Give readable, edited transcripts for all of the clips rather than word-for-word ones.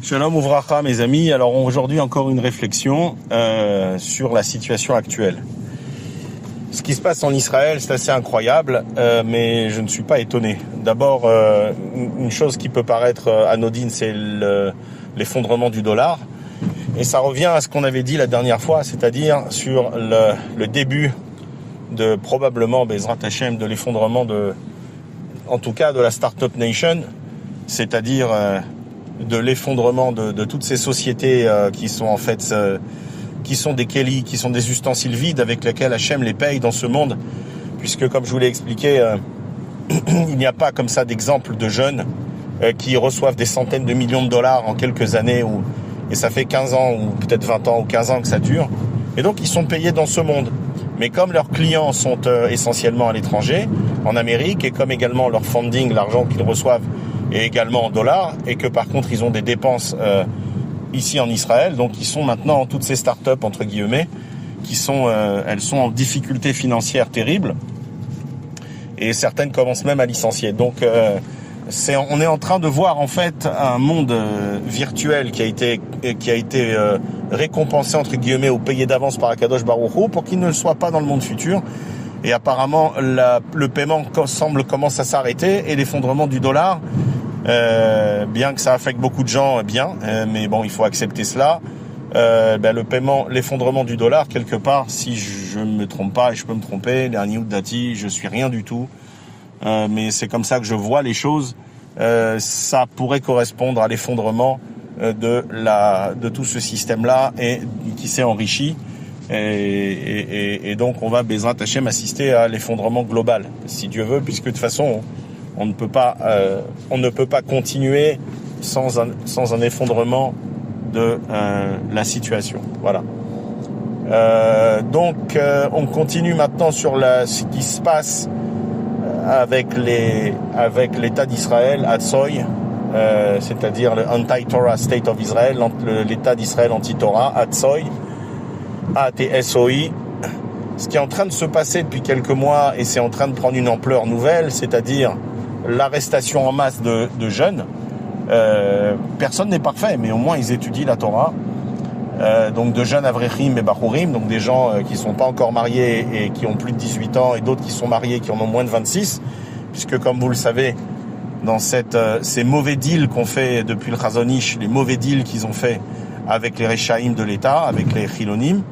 Shalom Uvracha, mes amis. Alors aujourd'hui encore une réflexion sur la situation actuelle. Ce qui se passe en Israël, c'est assez incroyable, mais je ne suis pas étonné. D'abord, une chose qui peut paraître anodine, c'est l'effondrement du dollar. Et ça revient à ce qu'on avait dit la dernière fois, c'est-à-dire sur le début de probablement, Bezrat Hashem, de l'effondrement en tout cas de la Startup Nation, c'est-à-dire de l'effondrement de toutes ces sociétés qui sont en fait qui sont des kelis, qui sont des ustensiles vides avec lesquels Hachem les paye dans ce monde, puisque comme je vous l'ai expliqué, il n'y a pas comme ça d'exemple de jeunes qui reçoivent des centaines de millions de dollars en quelques années, et ça fait 15 ans ou peut-être 20 ans ou 15 ans que ça dure, et donc ils sont payés dans ce monde. Mais comme leurs clients sont essentiellement à l'étranger, en Amérique, et comme également leur funding, l'argent qu'ils reçoivent, est également en dollars, et que par contre ils ont des dépenses ici en Israël, donc ils sont maintenant, toutes ces startups entre guillemets, elles sont en difficulté financière terrible, et certaines commencent même à licencier. Donc on est en train de voir en fait un monde virtuel qui a été récompensé entre guillemets ou payé d'avance par Akadosh Baruch Hu pour qu'il ne le soit pas dans le monde futur. Et apparemment le paiement commence à s'arrêter, et l'effondrement du dollar, bien que ça affecte beaucoup de gens, mais bon, il faut accepter cela. L'effondrement du dollar, quelque part, si je ne me trompe pas, et je peux me tromper, dernier dati, je suis rien du tout, mais c'est comme ça que je vois les choses. Ça pourrait correspondre à l'effondrement de tout ce système-là, et qui s'est enrichi. Et donc on va Bezrat Hashem assister à l'effondrement global, si Dieu veut, puisque de toute façon on ne peut pas continuer sans un effondrement de la situation. Voilà. Donc on continue maintenant sur ce qui se passe avec l'État d'Israël, Hatsoy, c'est-à-dire le Anti-Torah State of Israel, l'État d'Israël anti-Torah, Hatsoy, ATSOI. Ce qui est en train de se passer depuis quelques mois, et c'est en train de prendre une ampleur nouvelle, c'est-à-dire l'arrestation en masse de jeunes. Personne n'est parfait, mais au moins ils étudient la Torah. Donc de jeunes avrechim et bachurim, donc des gens qui sont pas encore mariés et qui ont plus de 18 ans, et d'autres qui sont mariés qui en ont moins de 26, puisque comme vous le savez, dans ces mauvais deals qu'on fait depuis le Chazon Ish, les mauvais deals qu'ils ont fait avec les Rechaïm de l'État, avec les Chilonim,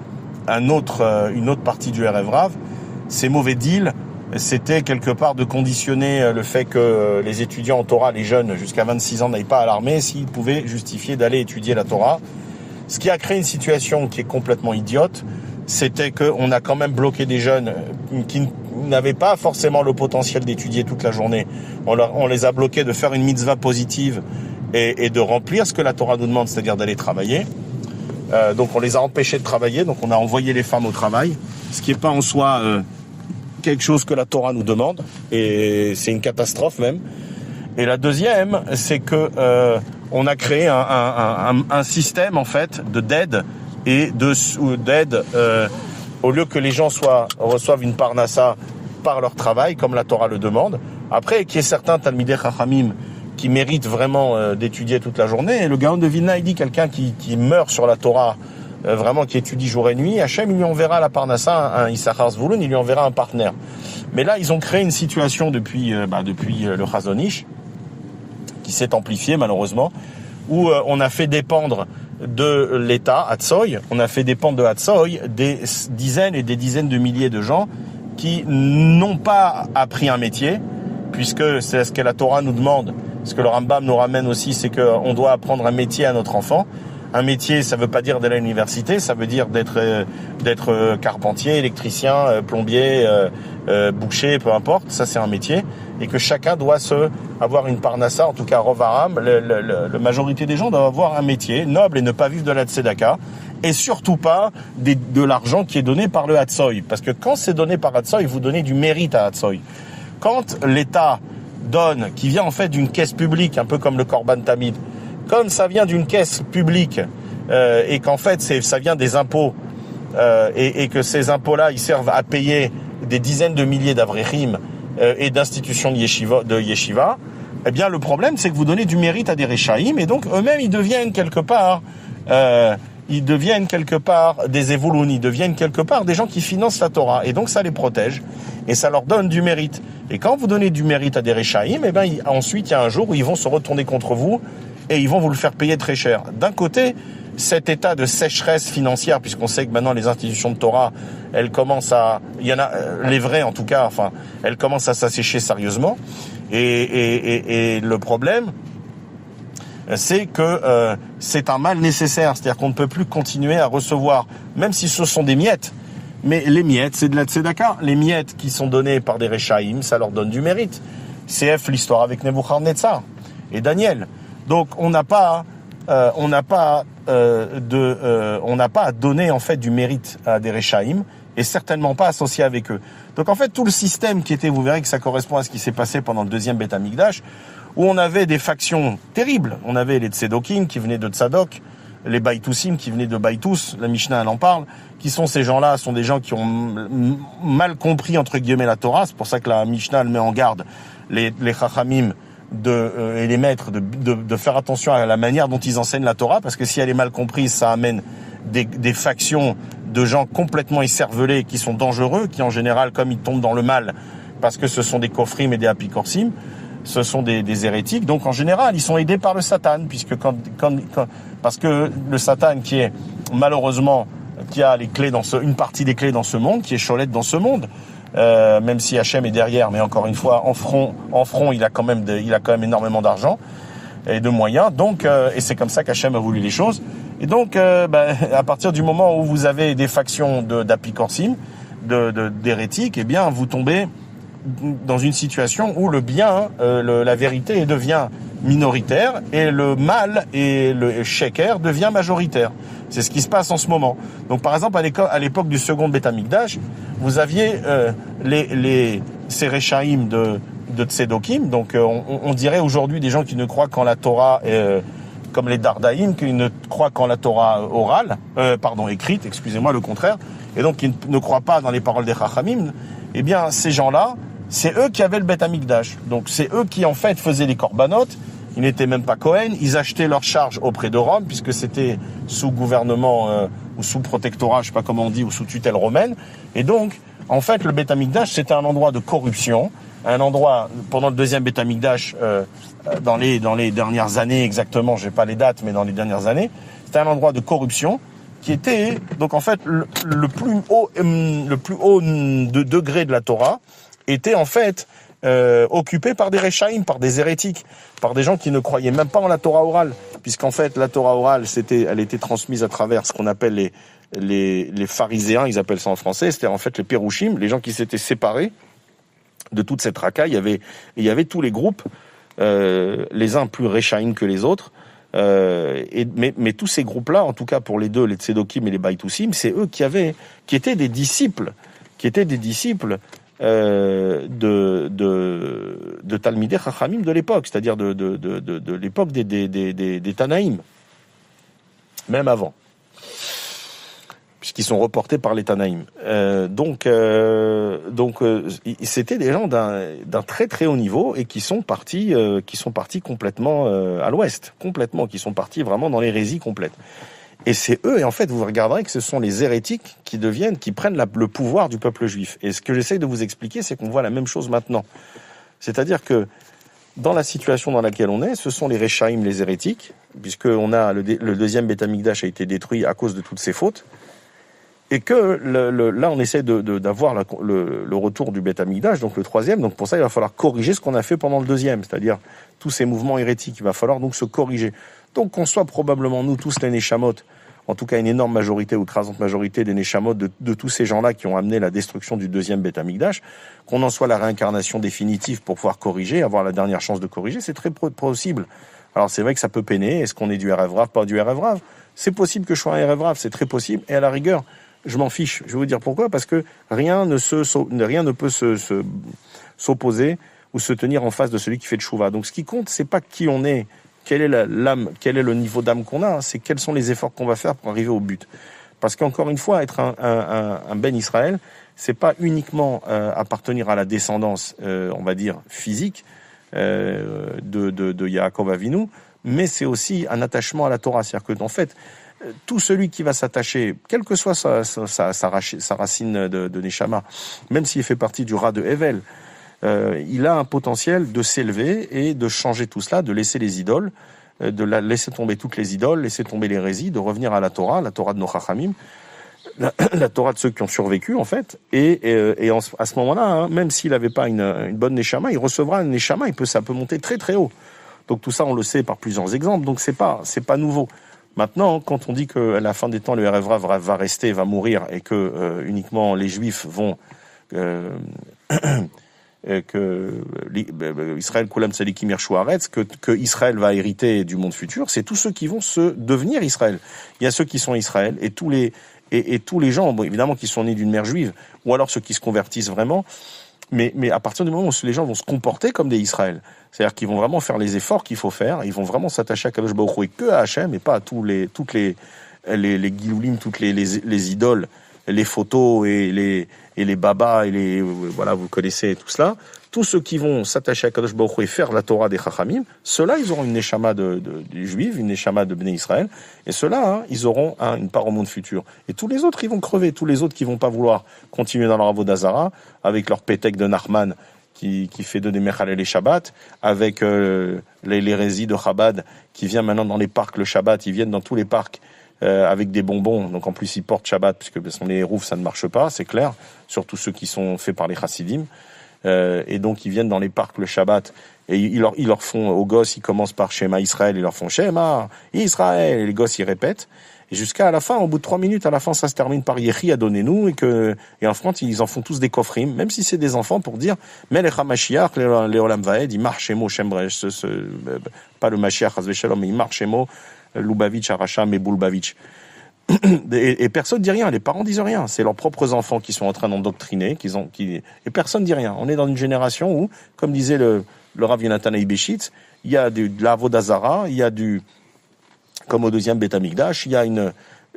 une autre partie du Erev Rav, ces mauvais deals, c'était quelque part de conditionner le fait que les étudiants en Torah, les jeunes jusqu'à 26 ans, n'aillent pas à l'armée s'ils pouvaient justifier d'aller étudier la Torah. Ce qui a créé une situation qui est complètement idiote, c'était qu'on a quand même bloqué des jeunes qui n'avaient pas forcément le potentiel d'étudier toute la journée. On les a bloqués de faire une mitzvah positive et de remplir ce que la Torah nous demande, c'est-à-dire d'aller travailler. Donc on les a empêchés de travailler, donc on a envoyé les femmes au travail, ce qui n'est pas en soi quelque chose que la Torah nous demande, et c'est une catastrophe même. Et la deuxième, c'est que on a créé un système en fait d'aide, au lieu que les gens reçoivent une parnassa par leur travail comme la Torah le demande. Après, qu'il y ait certains Talmidei Chachamim qui méritent vraiment d'étudier toute la journée. Et le Gaon de Vilna, il dit quelqu'un qui meurt sur la Torah, vraiment qui étudie jour et nuit, Hachem, il lui enverra la parnassa, un Issachar Zvouloun, il lui enverra un partenaire. Mais là, ils ont créé une situation depuis le Chazon Ish, qui s'est amplifiée malheureusement, où on a fait dépendre de l'État, Hatsoy, on a fait dépendre de Hatsoy des dizaines et des dizaines de milliers de gens qui n'ont pas appris un métier, puisque c'est ce que la Torah nous demande. Ce que le Rambam nous ramène aussi, c'est qu'on doit apprendre un métier à notre enfant. Un métier, ça veut pas dire d'aller à l'université, ça veut dire d'être carpentier, électricien, plombier, boucher, peu importe. Ça, c'est un métier, et que chacun doit avoir une parnassa, en tout cas Rovaram. La majorité des gens doivent avoir un métier noble et ne pas vivre de la tzedaka, et surtout pas de l'argent qui est donné par le Hatsoy, parce que quand c'est donné par Hatsoy, vous donnez du mérite à Hatsoy. Quand l'État donne, qui vient en fait d'une caisse publique, un peu comme le Korban Tamid, comme ça vient d'une caisse publique et qu'en fait ça vient des impôts et que ces impôts-là ils servent à payer des dizaines de milliers d'avrechim et d'institutions de yeshiva, Eh bien, le problème, c'est que vous donnez du mérite à des Réchaïm, et donc eux-mêmes, ils deviennent quelque part des Evouloun, ils deviennent quelque part des gens qui financent la Torah, et donc ça les protège, et ça leur donne du mérite. Et quand vous donnez du mérite à des Réchaïm, eh ben, ensuite, il y a un jour où ils vont se retourner contre vous, et ils vont vous le faire payer très cher. D'un côté, cet état de sécheresse financière, puisqu'on sait que maintenant les institutions de Torah, elles commencent à, il y en a, les vraies en tout cas, enfin, elles commencent à s'assécher sérieusement. Et le problème, c'est que c'est un mal nécessaire, c'est-à-dire qu'on ne peut plus continuer à recevoir, même si ce sont des miettes. Mais les miettes, c'est de la tzedaka. Les miettes qui sont données par des Réchaïm, ça leur donne du mérite. CF, l'histoire avec Nebuchadnezzar et Daniel. Donc on n'a pas à donner en fait du mérite à des Réchaïm, et certainement pas associé avec eux. Donc en fait tout le système qui était, vous verrez que ça correspond à ce qui s'est passé pendant le deuxième Beth Amikdash, où on avait des factions terribles. On avait les Tzedokim qui venaient de Tzadok, les Baïtoussim qui venaient de Baïtous, la Mishnah elle en parle. Qui sont ces gens-là? Sont des gens qui ont mal compris entre guillemets la Torah. C'est pour ça que la Mishnah elle met en garde les Chachamim et les maîtres de faire attention à la manière dont ils enseignent la Torah, parce que si elle est mal comprise, ça amène des factions de gens complètement écervelés qui sont dangereux, qui en général, comme ils tombent dans le mal, parce que ce sont des kofrim et des apikorsim, ce sont des hérétiques. Donc en général, ils sont aidés par le Satan, puisque parce que le Satan qui est malheureusement qui a les clés une partie des clés dans ce monde, qui est Cholette dans ce monde. Même si Hachem est derrière, mais encore une fois, en front, il a quand même énormément d'argent et de moyens. Donc, et c'est comme ça qu'Hachem a voulu les choses. Et donc, à partir du moment où vous avez des factions d'apikorsim, d'hérétiques, eh bien, vous tombez dans une situation où le bien, la vérité devient minoritaire et le mal et le sheker devient majoritaire. C'est ce qui se passe en ce moment. Donc par exemple à l'époque du second Beth Amikdash, vous aviez ces Réchaïm de Tzedokim, donc on dirait aujourd'hui des gens qui ne croient qu'en la Torah, comme les Dardaïm, qui ne croient qu'en la Torah écrite, excusez-moi, le contraire, et donc qui ne croient pas dans les paroles des Chachamim. Eh bien ces gens-là, c'est eux qui avaient le Beth Amikdash. Donc c'est eux qui en fait faisaient les corbanotes. Ils n'étaient même pas Cohen, ils achetaient leurs charges auprès de Rome, puisque c'était sous gouvernement ou sous protectorat, je sais pas comment on dit, ou sous tutelle romaine. Et donc, en fait, le Beth Amikdash, c'était un endroit de corruption, un endroit, pendant le deuxième Beth Amikdash, dans les dernières années exactement, j'ai pas les dates, mais dans les dernières années, c'était un endroit de corruption qui était, donc en fait, le plus haut degré de la Torah était en fait occupé par des Réchaïm, par des hérétiques, par des gens qui ne croyaient même pas en la Torah orale, puisqu'en fait la Torah orale, elle était transmise à travers ce qu'on appelle les pharisiens, ils appellent ça en français, c'était en fait les pérouchim, les gens qui s'étaient séparés de toute cette racaille. Il y avait tous les groupes, les uns plus Réchaïm que les autres, mais tous ces groupes-là, en tout cas pour les deux, les Tzedokim et les Baïtoussim, c'est eux qui étaient des disciples de Talmidei Chachamim de l'époque, c'est-à-dire de l'époque des Tanaïm, même avant, puisqu'ils sont reportés par les Tanaïm. Donc, c'était des gens d'un très très haut niveau et qui sont partis complètement à l'ouest, qui sont partis vraiment dans l'hérésie complète. Et c'est eux, et en fait, vous regarderez que ce sont les hérétiques qui prennent le pouvoir du peuple juif. Et ce que j'essaie de vous expliquer, c'est qu'on voit la même chose maintenant. C'est-à-dire que, dans la situation dans laquelle on est, ce sont les Réchaïm, les hérétiques, puisque le deuxième Beth Amikdash a été détruit à cause de toutes ces fautes, et que là, on essaie d'avoir le retour du Beth Amikdash, donc le troisième. Donc pour ça, il va falloir corriger ce qu'on a fait pendant le deuxième, c'est-à-dire tous ces mouvements hérétiques. Il va falloir donc se corriger. Donc qu'on soit probablement nous tous les Neshamot, en tout cas une énorme majorité ou écrasante majorité des Neshamot de tous ces gens-là qui ont amené la destruction du deuxième Beth Amikdash, qu'on en soit la réincarnation définitive pour pouvoir corriger, avoir la dernière chance de corriger, c'est très possible. Alors c'est vrai que ça peut peiner, est-ce qu'on est du Erev Rav, pas du Erev Rav? C'est possible que je sois un Erev Rav, c'est très possible, et à la rigueur, je m'en fiche. Je vais vous dire pourquoi, parce que rien ne peut s'opposer ou se tenir en face de celui qui fait de Tchouva. Donc ce qui compte, c'est pas qui on est, quelle est l'âme, quel est le niveau d'âme qu'on a, c'est quels sont les efforts qu'on va faire pour arriver au but. Parce qu'encore une fois, être un Ben Israël, c'est pas uniquement appartenir à la descendance, on va dire, physique, de Yaakov Avinu, mais c'est aussi un attachement à la Torah. C'est-à-dire que, en fait, tout celui qui va s'attacher, quelle que soit sa racine de Neshama, même s'il fait partie du rat de Hevel, il a un potentiel de s'élever et de changer tout cela, de laisser les idoles, laisser tomber toutes les idoles, laisser tomber l'hérésie, de revenir à la Torah de nos Chachamim, la Torah de ceux qui ont survécu, en fait. Et à ce moment-là, hein, même s'il n'avait pas une bonne Neshama, il recevra une Neshama, ça peut monter très très haut. Donc tout ça, on le sait par plusieurs exemples, donc c'est pas nouveau. Maintenant, quand on dit que à la fin des temps, le RFRA va rester, va mourir, et que uniquement les Juifs vont... que Israël Kulam Tzadikim Yirshu Haaretz, que Israël va hériter du monde futur, c'est tous ceux qui vont se devenir Israël. Il y a ceux qui sont Israël, et tous les gens, bon, évidemment, qui sont nés d'une mère juive, ou alors ceux qui se convertissent vraiment, mais à partir du moment où les gens vont se comporter comme des Israël, c'est-à-dire qu'ils vont vraiment faire les efforts qu'il faut faire, ils vont vraiment s'attacher à Kadosh Baruch Hu et que à Hachem, et pas à toutes les giloulim, toutes les idoles, les photos et les babas et voilà, vous connaissez tout cela. Tous ceux qui vont s'attacher à Kadosh Baruch Hu et faire la Torah des Chachamim, ceux-là, ils auront une neshama des Juifs, une neshama de Bnei Israël, et ceux-là, hein, ils auront une part au monde futur. Et tous les autres, ils vont crever. Tous les autres qui vont pas vouloir continuer dans leur Avodazara, avec leur pétek de Nachman, qui fait de Mechalel et Shabbat, avec l'hérésie de Chabad, qui vient maintenant dans les parcs le Shabbat, ils viennent dans tous les parcs, avec des bonbons, donc en plus ils portent Shabbat, puisque les héroufs ça ne marche pas, c'est clair, surtout ceux qui sont faits par les Chassidim, et donc ils viennent dans les parcs le Shabbat, et ils leur font, aux gosses, ils commencent par Shema Israël, ils leur font Shema Israël, et les gosses ils répètent, et jusqu'à la fin, au bout de 3 minutes, à la fin ça se termine par Yehi Adonenu, et en France ils en font tous des kofrim, même si c'est des enfants, pour dire Melech HaMashiach, Leolam Vaed, il marche Shemo, Shembrech, pas le Mashiach, Hazve Shalom, mais il marche Shemo, Lubavitch, Aracham et Boulbavitch. Et personne dit rien, les parents disent rien. C'est leurs propres enfants qui sont en train d'endoctriner, et personne dit rien. On est dans une génération où, comme disait le Rav Yonatan Eibeshitz, il y a de l'Avodazara, il y a comme au deuxième Beth Amikdash, il y a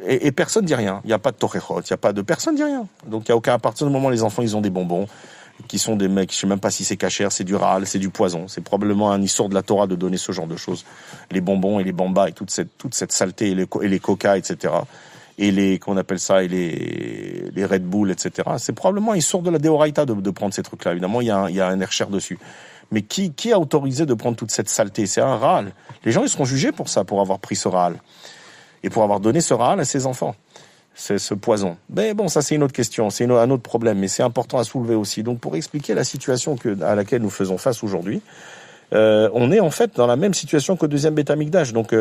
et personne dit rien. Il n'y a pas de Torechot, personne dit rien. Donc il y a aucun, à partir du moment où les enfants, ils ont des bonbons, qui sont des mecs, je sais même pas si c'est cachère, c'est du râle, c'est du poison. C'est probablement un histoire de la Torah de donner ce genre de choses. Les bonbons et les bambas et toute cette saleté et les coca, etc. Et qu'on appelle ça, et les Red Bull, etc. C'est probablement une sorte de la Deoraita de prendre ces trucs-là. Évidemment, il y a un Hercher dessus. Mais qui a autorisé de prendre toute cette saleté? C'est un râle. Les gens, ils seront jugés pour ça, pour avoir pris ce râle. Et pour avoir donné ce râle à ses enfants. C'est ce poison. Mais bon, ça c'est une autre question, c'est un autre problème, mais c'est important à soulever aussi. Donc pour expliquer la situation à laquelle nous faisons face aujourd'hui, on est en fait dans la même situation qu'au deuxième Beth Amikdash. Donc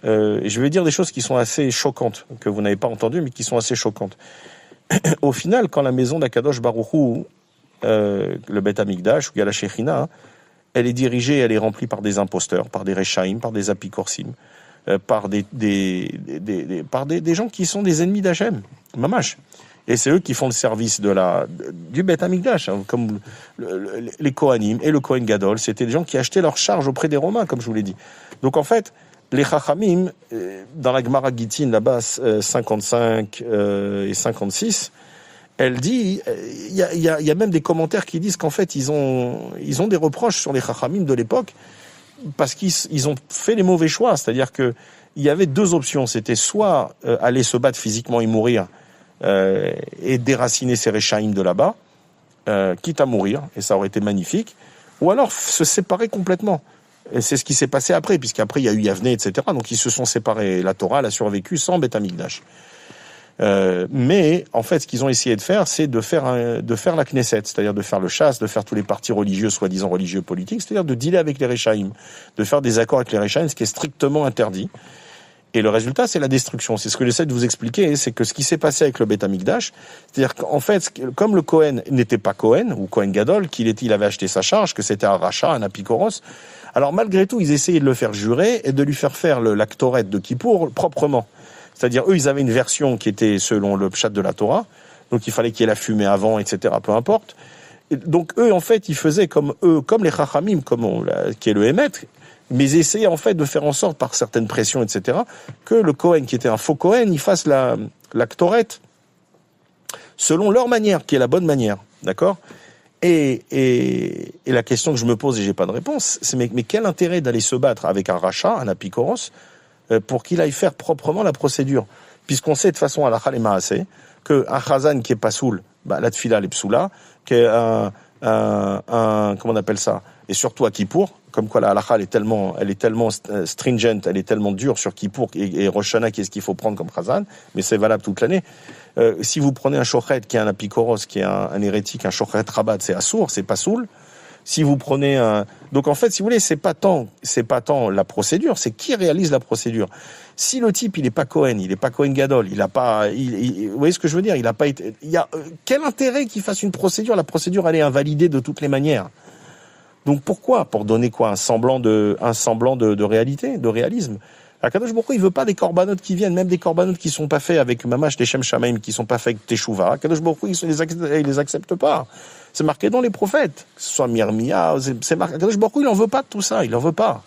je vais dire des choses qui sont assez choquantes, que vous n'avez pas entendues, mais qui sont assez choquantes. Au final, quand la maison d'Akadosh Baruch Hu, le Beth Amikdash, où il y a la Shechina, elle est dirigée, elle est remplie par des imposteurs, par des Rechaim, par des Apikorsim, par des gens qui sont des ennemis d'Hachem, mamash. Et c'est eux qui font le service du Beth Amikdash, hein, comme les Kohanim et le Kohen Gadol, c'était des gens qui achetaient leurs charges auprès des Romains, comme je vous l'ai dit. Donc en fait, les Chachamim, dans la Gemara Gittin, là-bas, 55 et 56, elle dit, il y a même des commentaires qui disent qu'en fait, ils ont des reproches sur les Chachamim de l'époque, parce qu'ils ont fait les mauvais choix. C'est-à-dire que il y avait deux options. C'était soit aller se battre physiquement et mourir, et déraciner ces Réchaïm de là-bas, quitte à mourir, et ça aurait été magnifique, ou alors se séparer complètement. Et c'est ce qui s'est passé après, puisqu'après il y a eu Yavne, etc. Donc ils se sont séparés. La Torah, elle a survécu sans Beth Amikdash. Mais en fait, ce qu'ils ont essayé de faire, c'est de faire la Knesset, c'est-à-dire de faire le chasse, de faire tous les partis religieux, soi-disant religieux politiques, c'est-à-dire de dealer avec les Réchaïm, de faire des accords avec les Réchaïm, ce qui est strictement interdit. Et le résultat, c'est la destruction. C'est ce que j'essaie de vous expliquer, c'est que ce qui s'est passé avec le Beth Amikdash, c'est-à-dire qu'en fait, comme le Kohen n'était pas Kohen, ou Kohen Gadol, il avait acheté sa charge, que c'était un rachat, un apikoros, alors malgré tout, ils essayaient de le faire jurer et de lui faire faire l'actoret de Kippour proprement. C'est-à-dire, eux, ils avaient une version qui était selon le pshat de la Torah, donc il fallait qu'il y ait la fumée avant, etc., peu importe. Et donc eux, en fait, ils faisaient comme les Chachamim, qui est le Hémet, mais ils essayaient en fait de faire en sorte, par certaines pressions, etc., que le Kohen, qui était un faux Kohen, il fasse la Ktoret selon leur manière, qui est la bonne manière, d'accord? Et la question que je me pose et j'ai pas de réponse, c'est mais quel intérêt d'aller se battre avec un rachat, un apikoros, pour qu'il aille faire proprement la procédure, puisqu'on sait de façon à la khal et maaseh que un chazan qui est pas soul, la tfila est psoula, qu'est un comment on appelle ça, et surtout à Kippour, comme quoi la halakha elle est tellement stringent, elle est tellement dure sur Kippour et Rosh Hashanah, qu'est-ce qu'il faut prendre comme chazan, mais c'est valable toute l'année. Si vous prenez un shochet qui est un apikoros, qui est un hérétique, un shochet rabat, c'est assour, c'est pas soul. Si vous prenez donc en fait, si vous voulez, c'est pas tant la procédure, c'est qui réalise la procédure. Si le type, il est pas Cohen Gadol, vous voyez ce que je veux dire, quel intérêt qu'il fasse une procédure? La procédure, elle est invalidée de toutes les manières. Donc pourquoi? Pour donner quoi? Un semblant de réalité, de réalisme. Akadosh Baruch Hu, il veut pas des corbanotes qui viennent, même des corbanotes qui sont pas faits avec mamash des shem shamaim, qui sont pas faits avec teshuva. Akadosh Baruch Hu, il les accepte pas. C'est marqué dans les prophètes. Que ce soit Mirmia, c'est marqué. Akadosh Baruch Hu, il en veut pas de tout ça, il en veut pas.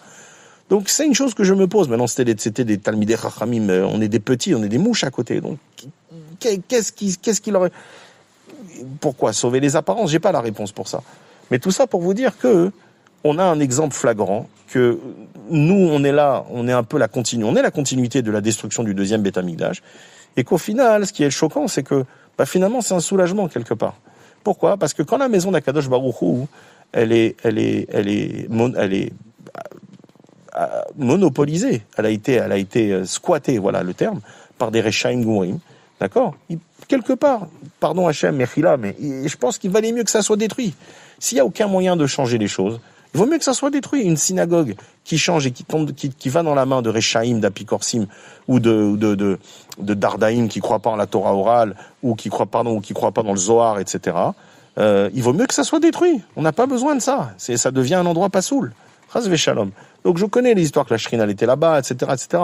Donc c'est une chose que je me pose. Maintenant, c'était des Talmidei Chachamim, on est des petits, on est des mouches à côté. Donc qu'est-ce qu'il aurait? Pourquoi sauver les apparences? J'ai pas la réponse pour ça. Mais tout ça pour vous dire que on a un exemple flagrant que nous, on est là, on est un peu la continuité de la destruction du deuxième Beth Amikdash, et qu'au final, ce qui est choquant, c'est que finalement, c'est un soulagement quelque part. Pourquoi? Parce que quand la maison d'Akadosh Baruch Hu, elle est monopolisée, elle a été squattée, voilà le terme, par des Rechaim Gourim, d'accord? Quelque part, pardon Hachem, Mechila, mais je pense qu'il valait mieux que ça soit détruit. S'il n'y a aucun moyen de changer les choses, il vaut mieux que ça soit détruit. Une synagogue qui change et qui va dans la main de Rechaim, d'Apikorsim, ou de Dardaïm qui croient pas en la Torah orale, ou qui croient pas dans le Zohar, etc. Il vaut mieux que ça soit détruit. On n'a pas besoin de ça. Ça devient un endroit pas soul. Chas v'shalom. Donc je connais les histoires que la Shrina elle était là-bas, etc., etc.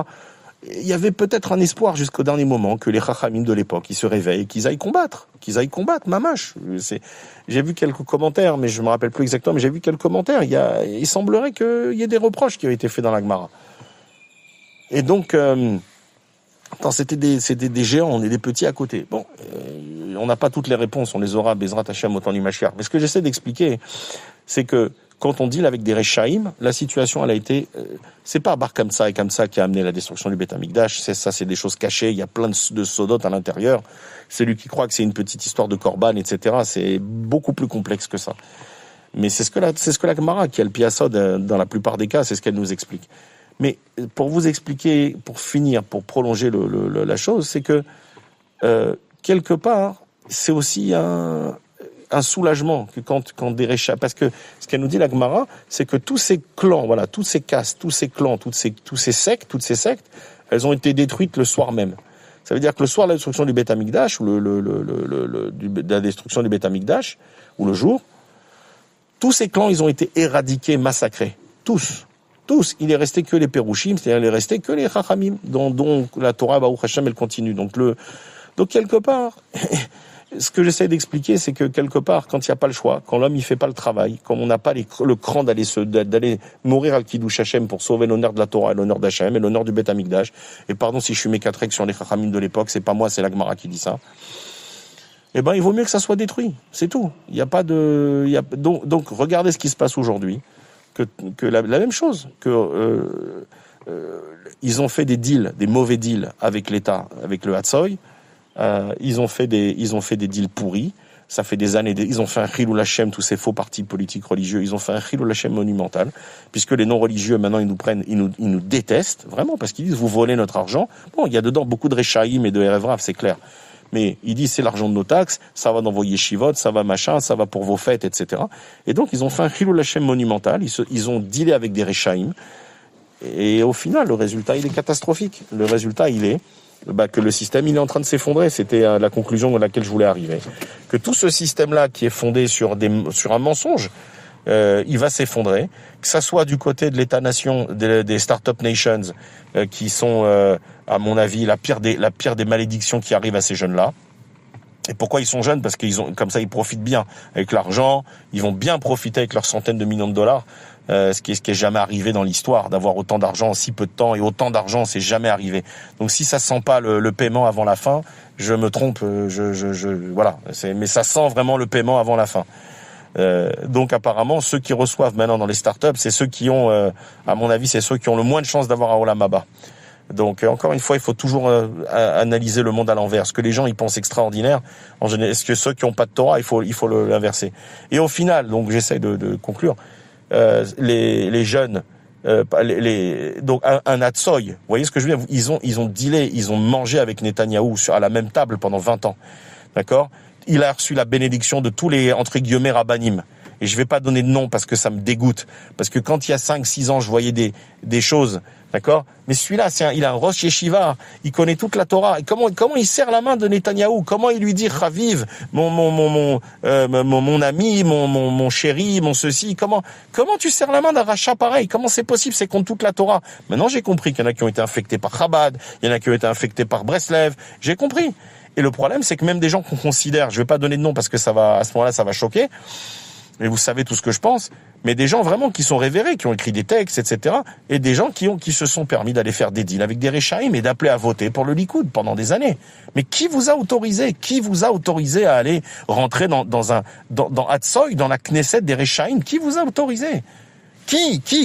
Il y avait peut-être un espoir jusqu'au dernier moment que les Chachamim de l'époque, ils se réveillent et qu'ils aillent combattre, mamash. J'ai vu quelques commentaires, mais je me rappelle plus exactement, mais j'ai vu quelques commentaires. Il semblerait qu'il y ait des reproches qui ont été faits dans la Gemara. Et donc, c'était des géants, on est des petits à côté. Bon, on n'a pas toutes les réponses, on les aura, Bezrat Hashem, au temps du Mashiach. Mais ce que j'essaie d'expliquer, c'est que quand on deal avec des Rechaim, la situation, elle a été, c'est pas Bar Kamsa et Kamsa qui a amené la destruction du Beth Amikdash, c'est des choses cachées, il y a plein de sodotes à l'intérieur. C'est lui qui croit que c'est une petite histoire de Korban, etc. C'est beaucoup plus complexe que ça. Mais c'est ce que la Gemara, qui a le piasod dans la plupart des cas, c'est ce qu'elle nous explique. Mais pour vous expliquer, pour finir, pour prolonger la chose, c'est que, quelque part, c'est aussi un soulagement que quand des réchats, parce que ce qu'elle nous dit la Gemara, c'est que tous ces clans, voilà, toutes ces castes, tous ces clans, toutes ces sectes, elles ont été détruites le soir même. Ça veut dire que le soir de la destruction du Beth Amikdash, ou de la destruction du Beth Amikdash, ou le jour, tous ces clans, ils ont été éradiqués, massacrés. Tous. Il est resté que les Perushim, c'est-à-dire il est resté que les Chachamim, dont la Torah, Baruch Hashem, elle continue. Donc quelque part, ce que j'essaie d'expliquer, c'est que quelque part, quand il n'y a pas le choix, quand l'homme il fait pas le travail, quand on n'a pas le cran d'aller mourir al Kiddush Hashem pour sauver l'honneur de la Torah, l'honneur d'Hashem et l'honneur du Beth Amikdash, et pardon si je suis mécatrec sur les Chachamim de l'époque, c'est pas moi, c'est la Gemara qui dit ça. Eh ben, il vaut mieux que ça soit détruit, c'est tout. Il y a pas de, donc regardez ce qui se passe aujourd'hui, que la même chose, ils ont fait des deals, des mauvais deals avec l'État, avec le Hatsoy. Ils ont fait des deals pourris. Ça fait des années, ils ont fait un Chilul Hashem, tous ces faux partis politiques religieux. Ils ont fait un Chilul Hashem monumental, puisque les non-religieux, maintenant, ils nous détestent, vraiment, parce qu'ils disent, vous volez notre argent. Bon, il y a dedans beaucoup de Rechaïm et de Erev Rav, c'est clair. Mais ils disent, c'est l'argent de nos taxes, ça va dans vos yeshivot, ça va machin, ça va pour vos fêtes, etc. Et donc, ils ont fait un Chilul Hashem monumental. Ils ont dealé avec des Rechaïm. Et au final, le résultat, il est catastrophique. Le résultat, il est que le système, il est en train de s'effondrer. C'était la conclusion à laquelle je voulais arriver. Que tout ce système-là, qui est fondé sur un mensonge, il va s'effondrer. Que ça soit du côté de l'État-nation, des Startup Nations, qui sont, à mon avis, la pire des malédictions qui arrivent à ces jeunes-là. Et pourquoi ils sont jeunes? Parce comme ça, ils profitent bien avec l'argent. Ils vont bien profiter avec leurs centaines de millions de dollars. Ce qui est jamais arrivé dans l'histoire, d'avoir autant d'argent en si peu de temps, et autant d'argent, c'est jamais arrivé. Donc si ça sent pas le paiement avant la fin, je me trompe, voilà. Mais ça sent vraiment le paiement avant la fin. Donc apparemment, ceux qui reçoivent maintenant dans les startups, c'est ceux qui ont, à mon avis, c'est ceux qui ont le moins de chances d'avoir un Olam Haba. Donc encore une fois, il faut toujours analyser le monde à l'envers. Ce que les gens ils pensent extraordinaire, en général, est-ce que ceux qui n'ont pas de Torah, il faut l'inverser. Et au final, donc j'essaie de conclure, les jeunes, donc un Hatsoy, vous voyez ce que je veux dire, ils ont dealé, ils ont mangé avec Netanyahou à la même table pendant 20 ans, d'accord. Il a reçu la bénédiction de tous les entre guillemets rabbanim. Et je vais pas donner de nom parce que ça me dégoûte. Parce que quand il y a 5-6 ans, je voyais des choses, d'accord? Mais celui-là, il a un Rosh Yeshiva, il connaît toute la Torah. Et comment il serre la main de Netanyahou? Comment il lui dit, Chaviv, mon ami, mon chéri, mon ceci? Comment tu serres la main d'un rachat pareil? Comment c'est possible? C'est contre toute la Torah. Maintenant, j'ai compris qu'il y en a qui ont été infectés par Chabad, il y en a qui ont été infectés par Breslev. J'ai compris. Et le problème, c'est que même des gens qu'on considère, je vais pas donner de nom parce que à ce moment-là, ça va choquer. Mais vous savez tout ce que je pense, mais des gens vraiment qui sont révérés, qui ont écrit des textes, etc., et des gens qui se sont permis d'aller faire des deals avec des Rechaïm et d'appeler à voter pour le Likoud pendant des années. Mais qui vous a autorisé à aller rentrer dans Hatsoy, dans la Knesset des Rechaïm? Qui vous a autorisé?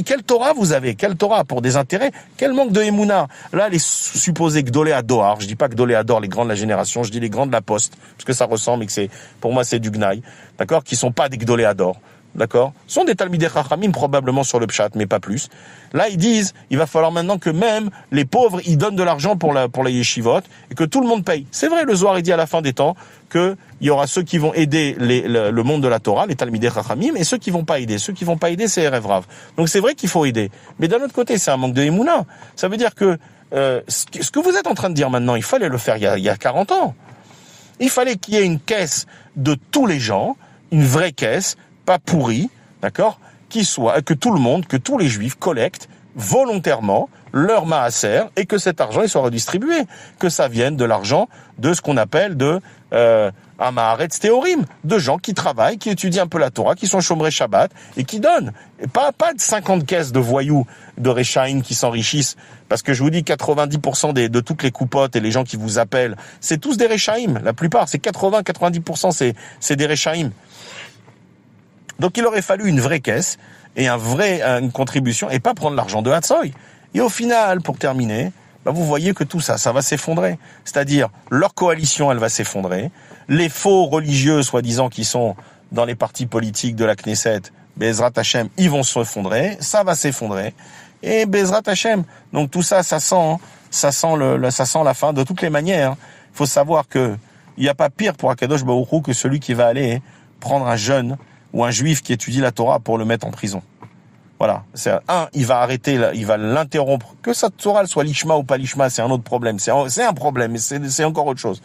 Quelle Torah vous avez? Quelle Torah pour des intérêts? Quel manque de Emouna? Là, les supposés Gdolé Ador, je dis pas Gdolé Ador, les grands de la génération, je dis les grands de la Poste, parce que ça ressemble et que pour moi, c'est du Gnaï, d'accord? Qui sont pas des Gdolé Ador, d'accord? Sont des Talmidei Chachamim, probablement sur le Pshat, mais pas plus. Là, ils disent, il va falloir maintenant que même les pauvres, ils donnent de l'argent pour la yeshivot, et que tout le monde paye. C'est vrai, le Zohar, il dit à la fin des temps, que il y aura ceux qui vont aider le monde de la Torah, les Talmidei Chachamim, et ceux qui vont pas aider. Ceux qui vont pas aider, c'est Erev Rav. Donc c'est vrai qu'il faut aider. Mais d'un autre côté, c'est un manque de Emouna. Ça veut dire que ce que vous êtes en train de dire maintenant, il fallait le faire il y a 40 ans. Il fallait qu'il y ait une caisse de tous les gens, une vraie caisse, pas pourrie, d'accord, que tout le monde, que tous les juifs collectent volontairement leur maaser et que cet argent il soit redistribué, que ça vienne de l'argent de ce qu'on appelle de Amaharetz Théorim, de gens qui travaillent, qui étudient un peu la Torah, qui sont chômeurs Shabbat et qui donnent. Et pas de 50 caisses de voyous, de Rechaïm qui s'enrichissent, parce que je vous dis 90% de toutes les coupottes et les gens qui vous appellent, c'est tous des Rechaïm, la plupart, c'est 80-90%, c'est des Rechaïm. Donc il aurait fallu une vraie caisse et une contribution et pas prendre l'argent de Hatsoy. Et au final, pour terminer, vous voyez que tout ça va s'effondrer. C'est-à-dire, leur coalition, elle va s'effondrer. Les faux religieux, soi-disant, qui sont dans les partis politiques de la Knesset, Bezrat Hashem, ils vont s'effondrer. Ça va s'effondrer. Et Bezrat Hashem. Donc tout ça, ça sent la fin de toutes les manières. Il faut savoir que il n'y a pas pire pour Akadosh Baruch Hu que celui qui va aller prendre un jeune ou un juif qui étudie la Torah pour le mettre en prison. Voilà. Il va arrêter, il va l'interrompre. Que sa Torah soit lishma ou pas lishma, c'est un autre problème. C'est un problème, mais c'est encore autre chose.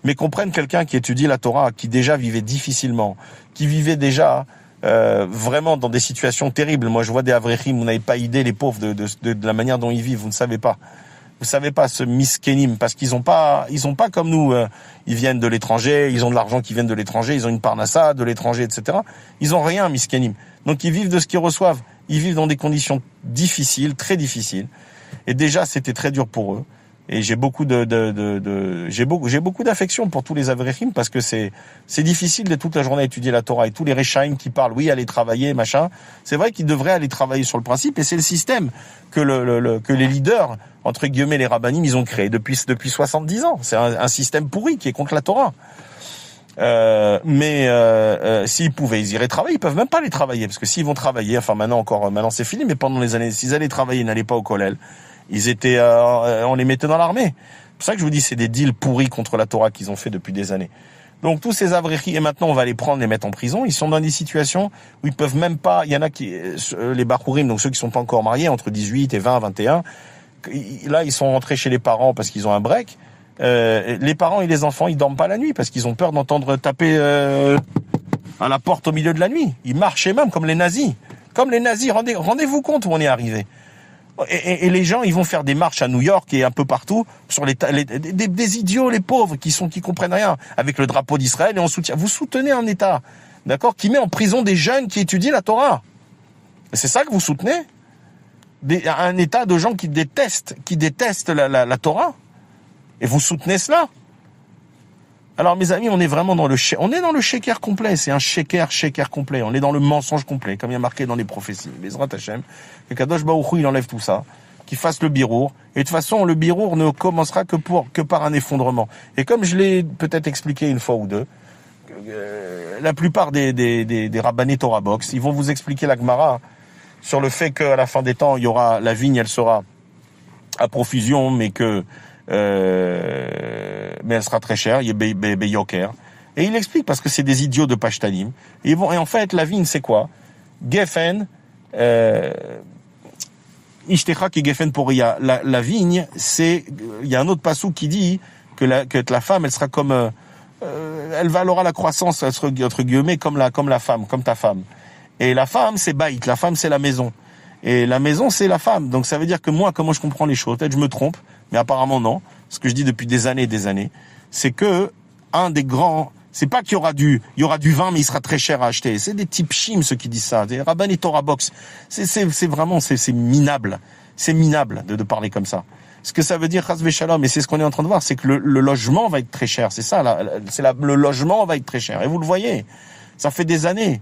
Mais qu'on prenne quelqu'un qui étudie la Torah, qui déjà vivait difficilement, qui vivait déjà vraiment dans des situations terribles. Moi, je vois des Avrechim, vous n'avez pas idée, les pauvres, de la manière dont ils vivent, vous ne savez pas. Vous savez pas, ce miskenim, parce qu'ils ont pas comme nous, ils viennent de l'étranger, ils ont de l'argent qui vient de l'étranger, ils ont une parnassa de l'étranger, etc. Ils ont rien, miskenim. Donc ils vivent de ce qu'ils reçoivent. Ils vivent dans des conditions difficiles, très difficiles. Et déjà, c'était très dur pour eux. Et j'ai beaucoup j'ai beaucoup d'affection pour tous les Avrechim parce que c'est difficile de toute la journée étudier la Torah et tous les Rechaïm qui parlent, oui, aller travailler, machin. C'est vrai qu'ils devraient aller travailler sur le principe et c'est le système que que les leaders, entre guillemets, les rabbanim, ils ont créé depuis 70 ans. C'est un système pourri qui est contre la Torah. Mais s'ils pouvaient, ils iraient travailler. Ils peuvent même pas aller travailler parce que s'ils vont travailler, enfin maintenant c'est fini, mais pendant les années, s'ils allaient travailler, ils n'allaient pas au kollel. Ils étaient, on les mettait dans l'armée. C'est pour ça que je vous dis, c'est des deals pourris contre la Torah qu'ils ont fait depuis des années. Donc tous ces avrechis, et maintenant on va les prendre, les mettre en prison. Ils sont dans des situations où ils peuvent même pas. Il y en a qui, les bachurim, donc ceux qui sont pas encore mariés, entre 18 et 20, 21. Là, ils sont rentrés chez les parents parce qu'ils ont un break. Les parents et les enfants, ils dorment pas la nuit parce qu'ils ont peur d'entendre taper à la porte au milieu de la nuit. Ils marchaient même comme les nazis. Comme les nazis, rendez-vous compte où on est arrivé. Et les gens, ils vont faire des marches à New York et un peu partout sur des idiots, les pauvres, qui comprennent rien, avec le drapeau d'Israël et on soutient. Vous soutenez un État, d'accord, qui met en prison des jeunes qui étudient la Torah. Et c'est ça que vous soutenez? Un État de gens qui détestent la Torah. Et vous soutenez cela? Alors mes amis, on est vraiment dans le sheker complet, c'est un sheker complet, on est dans le mensonge complet, comme il y a marqué dans les prophéties. Bezrat Hashem, que Kadosh Baruch Hu, il enlève tout ça, qu'il fasse le birour, et de toute façon, le birour ne commencera que par un effondrement. Et comme je l'ai peut-être expliqué une fois ou deux, la plupart des rabbinés Torah Box, ils vont vous expliquer la Gemara sur le fait qu'à la fin des temps, il y aura la vigne, elle sera à profusion, mais elle sera très chère, il y a yoker. Et il explique parce que c'est des idiots de Pashtanim. Et en fait, la vigne, c'est quoi? Geffen, Ishtecha ki Geffen Poria. La vigne, il y a un autre passou qui dit que la femme, elle sera comme, elle aura la croissance, entre guillemets, comme la femme, comme ta femme. Et la femme, c'est Baït, la femme, c'est la maison. Et la maison, c'est la femme. Donc ça veut dire que moi, comment je comprends les choses, peut-être je me trompe, mais apparemment non. Ce que je dis depuis des années, c'est que un des grands, c'est pas qu'il y aura du vin, mais il sera très cher à acheter. C'est des types chim, ceux qui disent ça. Des rabbins et Torah Box. C'est vraiment, c'est minable. C'est minable de parler comme ça. Ce que ça veut dire, Chas v'Shalom, et c'est ce qu'on est en train de voir, c'est que le logement va être très cher. C'est ça, le logement va être très cher. Et vous le voyez. Ça fait des années.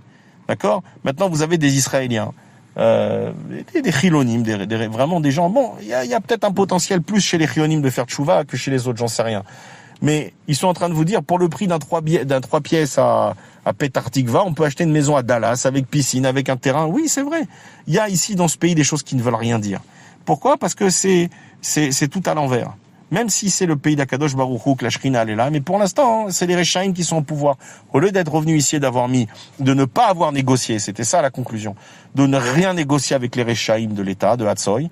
D'accord? Maintenant, vous avez des Israéliens. Des chilonim, vraiment des gens. Bon, il y a peut-être un potentiel plus chez les chilonim de faire tchouva que chez les autres, j'en sais rien. Mais ils sont en train de vous dire, pour le prix d'un 3 pièces à Petah Tikva, on peut acheter une maison à Dallas avec piscine, avec un terrain. Oui, c'est vrai. Il y a ici dans ce pays des choses qui ne veulent rien dire. Pourquoi? Parce que c'est tout à l'envers. Même si c'est le pays d'Akadosh Baruch Hu, que la Shrina elle est là, mais pour l'instant, c'est les Rechaim qui sont au pouvoir. Au lieu d'être revenus ici et de ne pas avoir négocié, c'était ça la conclusion, de ne rien négocier avec les Rechaim de l'État, de Hatzoy,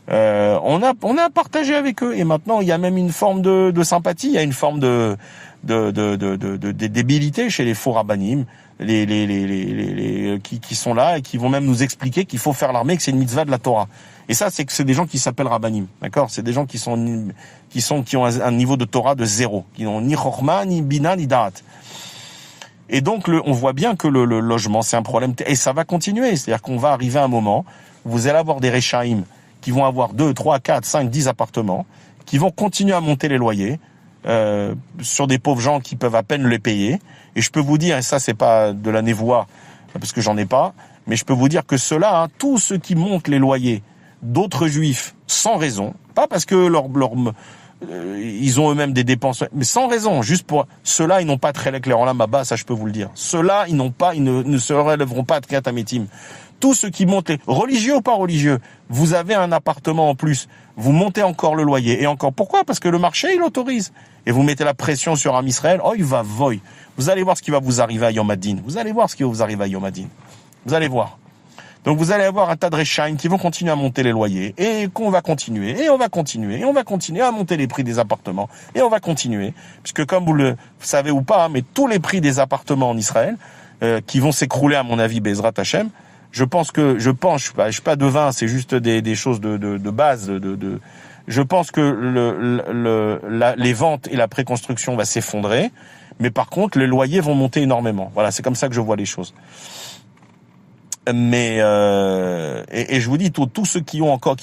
on a partagé avec eux. Et maintenant, il y a même une forme de sympathie, il y a une forme de débilité chez les faux rabbanim, qui sont là et qui vont même nous expliquer qu'il faut faire l'armée, que c'est une mitzvah de la Torah. Et ça, c'est que c'est des gens qui s'appellent rabbanim, d'accord? C'est des gens qui ont un niveau de Torah de 0, qui n'ont ni chorma, ni bina, ni da'at. Et donc, on voit bien que le logement, c'est un problème, et ça va continuer. C'est-à-dire qu'on va arriver à un moment où vous allez avoir des Rechaim qui vont avoir 2, 3, 4, 5, 10 appartements, qui vont continuer à monter les loyers, sur des pauvres gens qui peuvent à peine les payer. Et je peux vous dire, et ça, c'est pas de la névoie, parce que j'en ai pas, mais je peux vous dire que ceux-là, tous ceux qui montent les loyers d'autres juifs sans raison, pas parce que ils ont eux-mêmes des dépenses, mais sans raison, juste pour ceux-là, ils n'ont pas de chélek l'olam haba, ça je peux vous le dire. Ceux-là, ils ne se relèveront pas de Kriyat HaMetim. Tous ceux qui montent religieux ou pas religieux, vous avez un appartement en plus, vous montez encore le loyer et encore. Pourquoi? Parce que le marché il autorise. Et vous mettez la pression sur Am Israël. Oh, il va voy. Vous allez voir ce qui va vous arriver à Yom Hadin. Vous allez voir ce qui va vous arriver à Yom Hadin. Vous allez voir. Donc vous allez avoir un tas de Rechaim qui vont continuer à monter les loyers et qu'on va continuer et on va continuer et on va continuer à monter les prix des appartements et on va continuer puisque comme vous le savez ou pas, mais tous les prix des appartements en Israël qui vont s'écrouler à mon avis Bezrat Hashem. Je suis pas devin, c'est juste des choses de base je pense que les ventes et la préconstruction va s'effondrer, mais par contre les loyers vont monter énormément. Voilà, c'est comme ça que je vois les choses. Mais et je vous dis tous ceux qui ont encore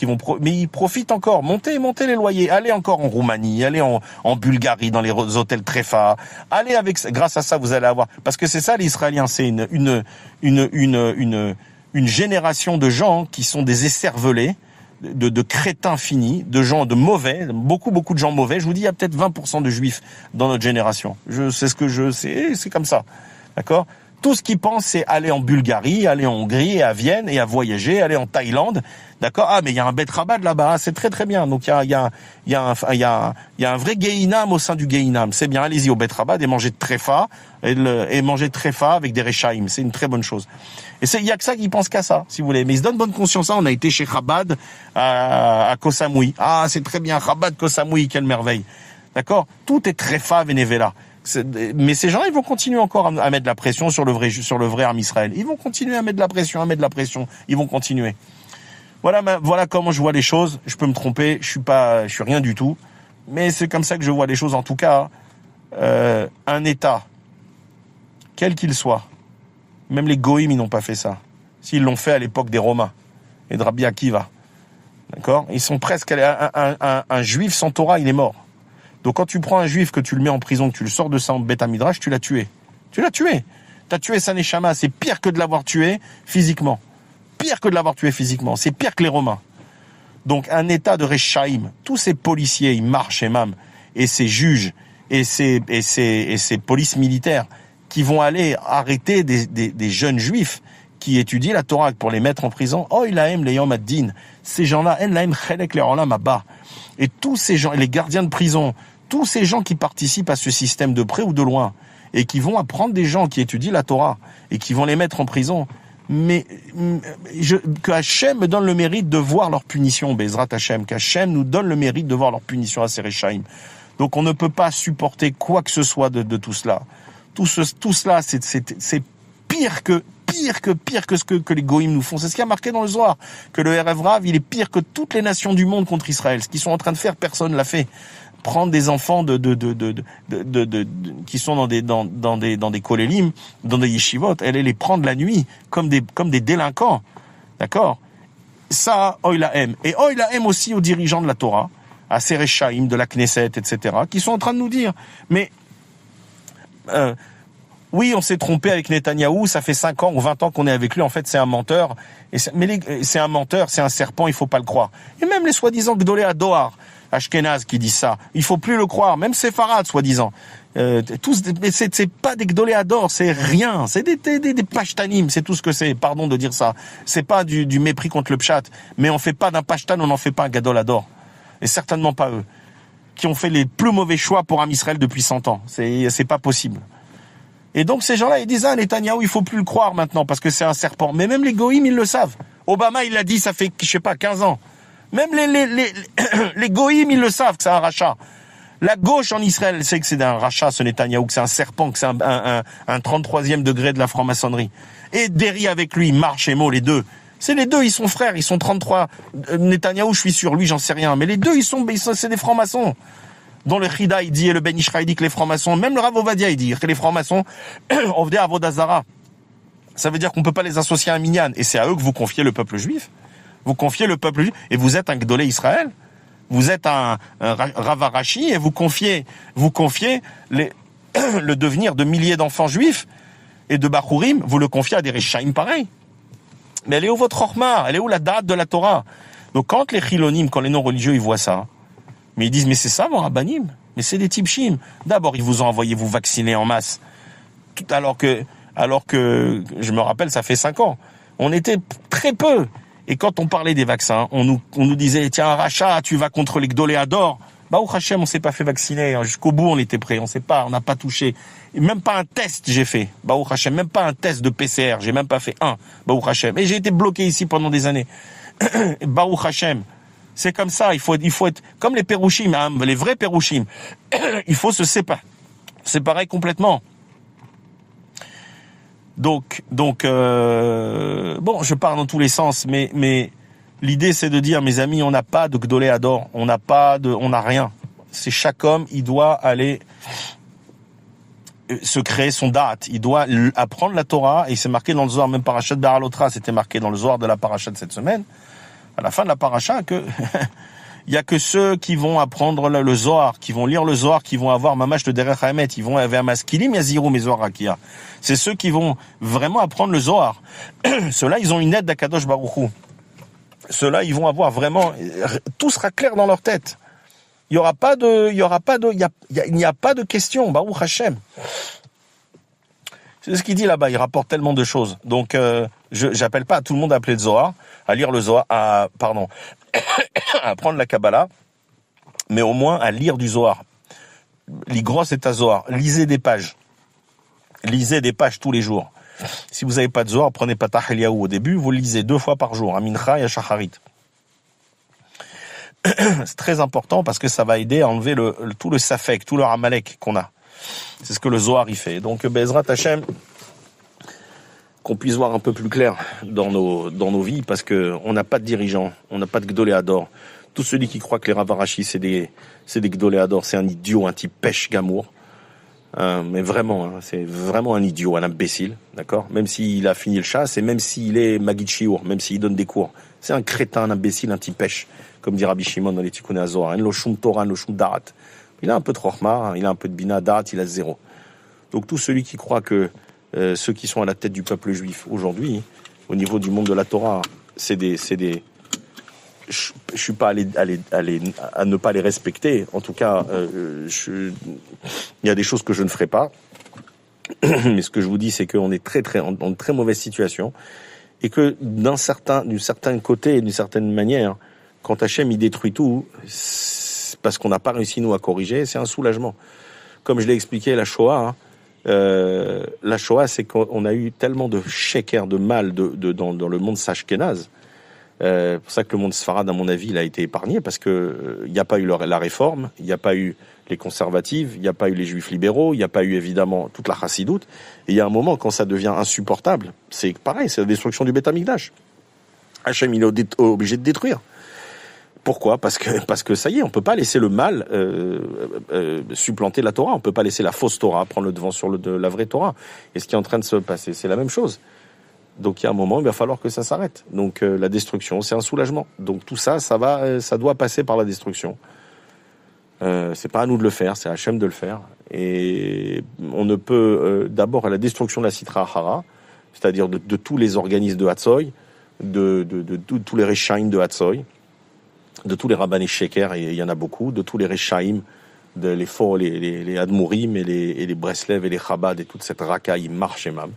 mais ils profitent encore, montez les loyers, allez encore en Roumanie, allez en Bulgarie dans les hôtels Tréfa, allez grâce à ça vous allez avoir, parce que c'est ça les Israéliens, c'est une génération de gens qui sont des écervelés, de crétins finis, de gens de mauvais, beaucoup de gens mauvais. Je vous dis, il y a peut-être 20% de juifs dans notre génération. C'est comme ça. D'accord? Tout ce qu'ils pensent, c'est aller en Bulgarie, aller en Hongrie, et à Vienne, et à voyager, aller en Thaïlande. D'accord? Ah, mais il y a un Bet Rabbad là-bas, c'est très très bien. Donc il y a un vrai Gehinam au sein du Gehinam. C'est bien, allez-y au Bet Rabbad et mangez de tréfa, et mangez de tréfa avec des Rechaim. C'est une très bonne chose. Et il y a que ça qui pense qu'à ça, si vous voulez. Mais ils se donnent bonne conscience. On a été chez Chabad à Koh Samui. Ah, c'est très bien, Chabad Koh Samui, quelle merveille. D'accord? Tout est tréfa Venevela. Mais ces gens, ils vont continuer encore à mettre de la pression sur le vrai Am Israël. Ils vont continuer à mettre de la pression, Ils vont continuer. Voilà comment je vois les choses. Je peux me tromper. Je suis rien du tout. Mais c'est comme ça que je vois les choses. En tout cas, un État, quel qu'il soit, même les Goïm, ils n'ont pas fait ça. S'ils l'ont fait à l'époque des Romains et de Rabbi Akiva. D'accord? Ils sont presque un juif sans Torah, il est mort. Donc quand tu prends un juif, que tu le mets en prison, que tu le sors de ça en Beth Midrash, tu l'as tué. Tu l'as tué. T'as tué sa neshama, c'est pire que de l'avoir tué physiquement. Pire que de l'avoir tué physiquement, c'est pire que les Romains. Donc un état de Rechaïm, tous ces policiers, ils marchent, Imam, et ces juges, et ces polices militaires, qui vont aller arrêter des jeunes juifs qui étudient la Torah pour les mettre en prison. Oh, il aime les Yom ad-Din. Ces gens-là, elle aime chelek les olam haba. Et tous ces gens, les gardiens de prison, tous ces gens qui participent à ce système de près ou de loin, et qui vont apprendre des gens qui étudient la Torah, et qui vont les mettre en prison, mais que Hachem me donne le mérite de voir leur punition, Bezrat Hachem, qu'Hachem nous donne le mérite de voir leur punition à ces Rechaïm. Donc on ne peut pas supporter quoi que ce soit de tout cela. Tout cela, c'est pire que ce que les Goïms nous font. C'est ce qui a marqué dans le Zohar, que le Erev Rav, il est pire que toutes les nations du monde contre Israël. Ce qu'ils sont en train de faire, personne l'a fait. Prendre des enfants qui sont dans des kolélim, dans des yeshivot, elle les prendre la nuit comme des délinquants. D'accord? Ça, Oïla aime. Et Oïla aime aussi aux dirigeants de la Torah, à ces Rechaïm, de la Knesset, etc., qui sont en train de nous dire, mais oui, on s'est trompé avec Netanyahou, ça fait 5 ans ou 20 ans qu'on est avec lui, en fait c'est un menteur, c'est un menteur, c'est un serpent, il faut pas le croire. Et même les soi-disant Gdolé Adoar, Ashkenaz qui disent ça, il faut plus le croire, même Séfarad soi-disant. C'est pas des Gdolé Ador, c'est rien, c'est des pashtanim, c'est tout ce que c'est, pardon de dire ça. C'est pas du mépris contre le pshat, mais on fait pas d'un pashtan, on n'en fait pas un Gadol Ador. Et certainement pas eux, qui ont fait les plus mauvais choix pour Am Israël depuis 100 ans. C'est pas possible. Et donc ces gens-là, ils disent, Netanyahou, il faut plus le croire maintenant, parce que c'est un serpent. Mais même les Goïms, ils le savent. Obama, il l'a dit, ça fait, 15 ans. Même les Goïms, ils le savent que c'est un rachat. La gauche en Israël, elle sait que c'est un rachat, ce Netanyahou, que c'est un serpent, que c'est un 33e degré de la franc-maçonnerie. Et Derry avec lui, Marche et Mo, les deux. C'est les deux, ils sont frères, ils sont 33. Netanyahou, je suis sûr, lui, j'en sais rien. Mais les deux, c'est des francs-maçons. Dont le Chida, il dit, et le Ben Ishraï dit que les francs-maçons, même le Rav Ovadia, il dit que les francs-maçons, on venait à Vodazara. Ça veut dire qu'on peut pas les associer à un minyan. Et c'est à eux que vous confiez le peuple juif. Vous confiez le peuple juif. Et vous êtes un Gdolé Israël. Vous êtes un Rav Arashi et vous confiez le devenir de milliers d'enfants juifs et de Bachurim, vous le confiez à des Rechaïm pareils. Mais elle est où votre Chorma? Elle est où la date de la Torah? Donc quand les Chilonim, quand les non-religieux, ils voient ça, mais ils disent, mais c'est ça, mon rabbanim? Mais c'est des tipshim. D'abord, ils vous ont envoyé vous vacciner en masse. Alors que, je me rappelle, ça fait 5 ans. On était très peu. Et quand on parlait des vaccins, on nous disait, tiens, rachat, tu vas contre les Gdolé Ador. Baruch Hashem, on s'est pas fait vacciner. Jusqu'au bout, on était prêt. On n'a pas touché. Et même pas un test, j'ai fait. Baruch Hashem, même pas un test de PCR. J'ai même pas fait un. Baruch Hashem. Et j'ai été bloqué ici pendant des années. Baruch Hashem. C'est comme ça, il faut être comme les Pérouchim, hein, les vrais Pérouchim. Il faut se séparer complètement. Donc, bon, je pars dans tous les sens, mais l'idée c'est de dire, mes amis, on n'a pas de Gdolé Ador, on n'a rien. C'est chaque homme, il doit aller se créer son date, il doit apprendre la Torah, et c'est marqué dans le Zohar, même Parashat Be'alotra, c'était marqué dans le Zohar de la Parashat de cette semaine. À la fin de la paracha, il y a que ceux qui vont apprendre le Zohar, qui vont lire le Zohar, qui vont avoir mamash le derech haemet, ils vont avoir maskilim yaziru mezohar rakia. C'est ceux qui vont vraiment apprendre le Zohar. Ceux-là, ils ont une aide d'Akadosh Baruch Hu. Ceux-là, ils vont avoir vraiment, tout sera clair dans leur tête. Il n'y a pas de question, Baruch Hashem. C'est ce qu'il dit là-bas, il rapporte tellement de choses. Donc, j'appelle pas à tout le monde à appeler le Zohar, à lire le Zohar, à apprendre la Kabbalah, mais au moins à lire du Zohar. L'igros est à Zohar. Lisez des pages. Lisez des pages tous les jours. Si vous n'avez pas de Zohar, prenez Patah Eliyahu au début, vous lisez 2 fois par jour, à Mincha et à Shacharit. C'est très important parce que ça va aider à enlever tout le safek, tout le amalek qu'on a. C'est ce que le Zohar y fait. Donc, Bezrat Hashem, qu'on puisse voir un peu plus clair dans nos vies, parce que on n'a pas de dirigeants, on n'a pas de Gdolé Ador. Tout celui qui croit que les Rav Arashi, c'est des Gdolé Ador, c'est un idiot, un type pêche gamour. Mais vraiment, c'est vraiment un idiot, un imbécile, d'accord? Même s'il a fini le chasse, et même s'il est Magid Shiur, même s'il donne des cours. C'est un crétin, un imbécile, un type pêche, comme dit Rabbi Shimon dans les Tikkuné Zohar. En lo shum Torah, en lo shum darat. Il a un peu de Chokhmah, il a un peu de Bina, Da'at, il a 0. Donc tout celui qui croit que ceux qui sont à la tête du peuple juif aujourd'hui, au niveau du monde de la Torah, c'est des je suis pas à ne pas les respecter. En tout cas, il y a des choses que je ne ferai pas. Mais ce que je vous dis, c'est qu'on est en très mauvaise situation. Et que d'un certain côté et d'une certaine manière, quand Hachem il détruit tout, parce qu'on n'a pas réussi nous à corriger, c'est un soulagement. Comme je l'ai expliqué, la Shoah, c'est qu'on a eu tellement de sheker, de mal dans le monde ashkénaze. C'est pour ça que le monde sfarade, à mon avis, il a été épargné, parce que il n'y a pas eu la réforme, il n'y a pas eu les conservatifs, il n'y a pas eu les juifs libéraux, il n'y a pas eu évidemment toute la chassidoute. Et il y a un moment, quand ça devient insupportable, c'est pareil, c'est la destruction du Beth Amikdash. Hachem, il est obligé de détruire. Pourquoi ? Parce que ça y est, on peut pas laisser le mal supplanter la Torah, on peut pas laisser la fausse Torah prendre le devant sur la vraie Torah. Et ce qui est en train de se passer, c'est la même chose. Donc il y a un moment, il va falloir que ça s'arrête. Donc la destruction, c'est un soulagement. Donc tout ça, ça doit passer par la destruction. C'est pas à nous de le faire, c'est à Hachem de le faire. Et on ne peut d'abord à la destruction de la Sitra Hara, c'est-à-dire de tous les organismes de Hatzoy, de tous les Rechaim de Hatzoy, de tous les Rabbanei Sheker, et il y en a beaucoup, de tous les Rechaim, les Admourim et les Breslev et les Chabad et toute cette Rakaï Marshemam.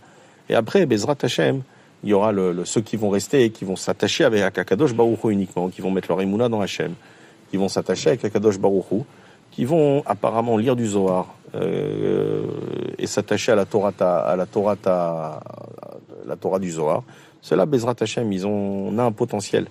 Et après, Bezrat Hashem, il y aura ceux qui vont rester et qui vont s'attacher avec Akadosh Baruch Hu uniquement, qui vont mettre leur émouna dans Hashem, qui vont s'attacher avec Akadosh Baruch Hu, qui vont apparemment lire du Zohar et s'attacher à la Torah du Zohar. Cela, Bezrat Hashem, on a un potentiel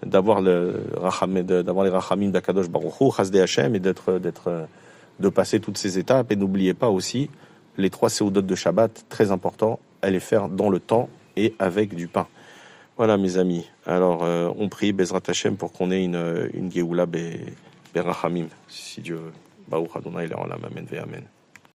d'avoir les rachamim d'Akadosh Baruch Hu, Chasdei Hashem, et de passer toutes ces étapes. Et n'oubliez pas aussi les 3 séoudotes de Shabbat, très important, à les faire dans le temps et avec du pain. Voilà, mes amis. Alors, on prie Bezrat Hashem pour qu'on ait une Geoula Berachamim, si Dieu veut. Baruch Adonai Le'olam, amen ve amen.